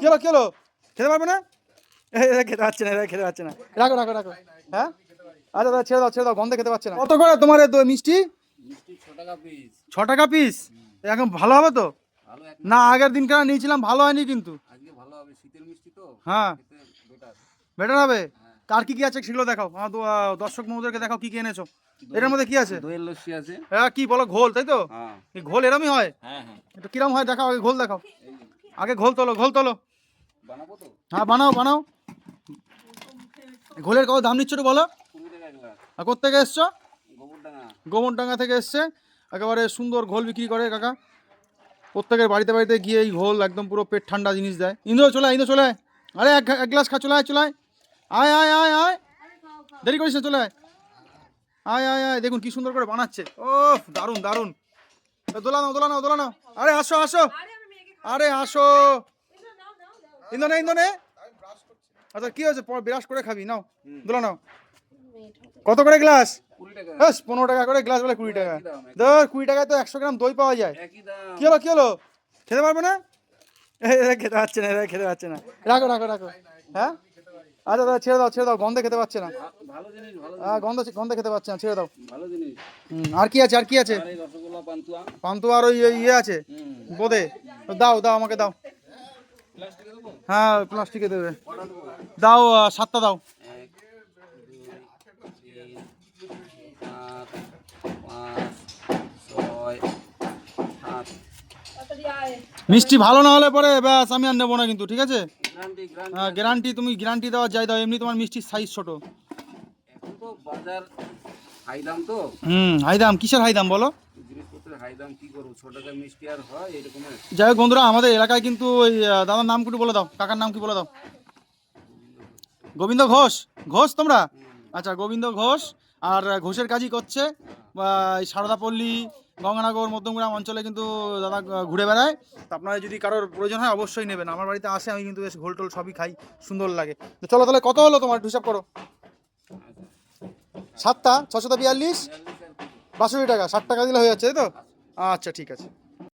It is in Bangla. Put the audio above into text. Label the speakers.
Speaker 1: হলো কি হলো? খেতে পারবে না? খেতে পাচ্ছে না, খেতে পাচ্ছে না। রাখো রাখো রাখো। হ্যাঁ আচ্ছা দাদা, ছেড়ে দাও, গন্ধে খেতে পাচ্ছে না। কত করে তোমার মিষ্টি? 6 টাকা পিস। এখন ভালো হবে তো? না, আগের দিন কেন নিয়েছিলাম ভালো হয়নি কিন্তু। হ্যাঁ, বেটার হবে। কার কি কি আছে সেগুলো দেখাও, আমার দর্শক বন্ধুদেরকে দেখাও কি কি এনেছো। এটার মধ্যে কি আছে?
Speaker 2: দইয়ের লস্যি আছে।
Speaker 1: হ্যাঁ, কি বলো, ঘোল তাই তো?
Speaker 2: হ্যাঁ
Speaker 1: এই ঘোল এরমই হয়?
Speaker 2: হ্যাঁ হ্যাঁ।
Speaker 1: এটা কিরম হয় দেখাও, আগে ঘোল দেখাও। আগে ঘোল তোলো, ঘোল তোলো।
Speaker 2: বানাবো তো?
Speaker 1: হ্যাঁ বানাও বানাও। ঘোলের কত দাম নিচ্ছ একটু বলো।
Speaker 2: 20 টাকা গ্লাস।
Speaker 1: আর কোত্থেকে এসছো?
Speaker 2: গোবরডাঙ্গা।
Speaker 1: গোমরডাঙ্গা থেকে এসছে। একেবারে সুন্দর ঘোল বিক্রি করে কাকা। প্রত্যেকের বাড়িতে বাড়িতে গিয়ে এই ঘোল একদম পুরো পেট ঠান্ডা জিনিস দেয়। ইন্দ্র চলে আয়, ইন্দ্র চলে আয়। আরে এক গ্লাস খা, চলে আয় চলে আয়। আয় আয় আয় আয়, দেরি করিস না, চলে আয়। আয় আয় আয়, দেখুন কি সুন্দর করে বানাচ্ছে। ও দারুণ দারুণ। দোলা নাও দোলা নাও দোলা নাও। আরে আসো আসো, আরে আসো। ইন্দ্র নে, ইন্দ্র নে। আচ্ছা কি হয়েছে, বিরাস করে খাবি, নাও দোলা নাও। কত করে গ্লাস?
Speaker 2: 20 টাকা।
Speaker 1: হ্যাঁ, 15 টাকা করে গ্লাস, বলে 20 টাকা। ধর 20 টাকায় তো 100 গ্রাম দই পাওয়া যায়।
Speaker 2: একই দাম।
Speaker 1: কি হলো কি হলো? খেতে পারবে না? খেতে পাচ্ছে না, খেতে পাচ্ছে না। রাখো রাখো রাখো। হ্যাঁ আচ্ছা দাদা, ছেড়ে দাও, গন্ধে খেতে পাচ্ছে না।
Speaker 2: ভালো জিনিস, ভালো
Speaker 1: গন্ধে খেতে পাচ্ছে না, ছেড়ে দাও।
Speaker 2: ভালো জিনিস।
Speaker 1: আর কি আছে, আর কি আছে?
Speaker 2: আর এই রসগোল্লা, পান্তুয়া।
Speaker 1: পান্তু আর ওই ইয়ে আছে বোদে। দাও দাও, আমাকে দাও।
Speaker 2: প্লাস্টিকে দেবো?
Speaker 1: হ্যাঁ প্লাস্টিকে দেবে। দাও 7টা দাও।
Speaker 2: 1 2 3 4 5 6 7।
Speaker 1: মিষ্টি ভালো না হলে পরে ব্যাস আমি আর নেবো না কিন্তু, ঠিক আছে?
Speaker 2: Guarantee guarantee.
Speaker 1: গ্যারান্টি, তুমি গ্যারান্টি দেওয়া যাই দাও, এমনি তোমার মিষ্টির সাইজ ছোট।
Speaker 2: এখন তো বাজার হাই দাম তো।
Speaker 1: হাই দাম? কিসের হাই দাম বলো?
Speaker 2: জিনিসপত্রের হাই দাম, কি করবো, 6 টাকার মিষ্টি আর হয় এরকমের?
Speaker 1: যাই হোক বন্ধুরা, আমাদের এলাকায় কিন্তু ওই দাদার নাম একটু বলে দাও, কাকার নাম কি বলে দাও। গোবিন্দ ঘোষ। ঘোষ তোমরা? আচ্ছা, গোবিন্দ ঘোষ। আর ঘোষের কাজই করছে এই সারদাপল্লী, গঙ্গানগর, মধ্যমগ্রাম অঞ্চলে কিন্তু দাদা ঘুরে বেড়ায়। তো আপনারা যদি কারোর প্রয়োজন হয় অবশ্যই নেবেন, আমার বাড়িতে আসে, আমি কিন্তু বেশ ঘোল টোল সবই খাই, সুন্দর লাগে। তো চলো তাহলে, কত হলো তোমার হিসাব করো। 7টা 642, 62 টাকা, 60 টাকা দিলে হয়ে যাচ্ছে তাই তো? আচ্ছা ঠিক আছে।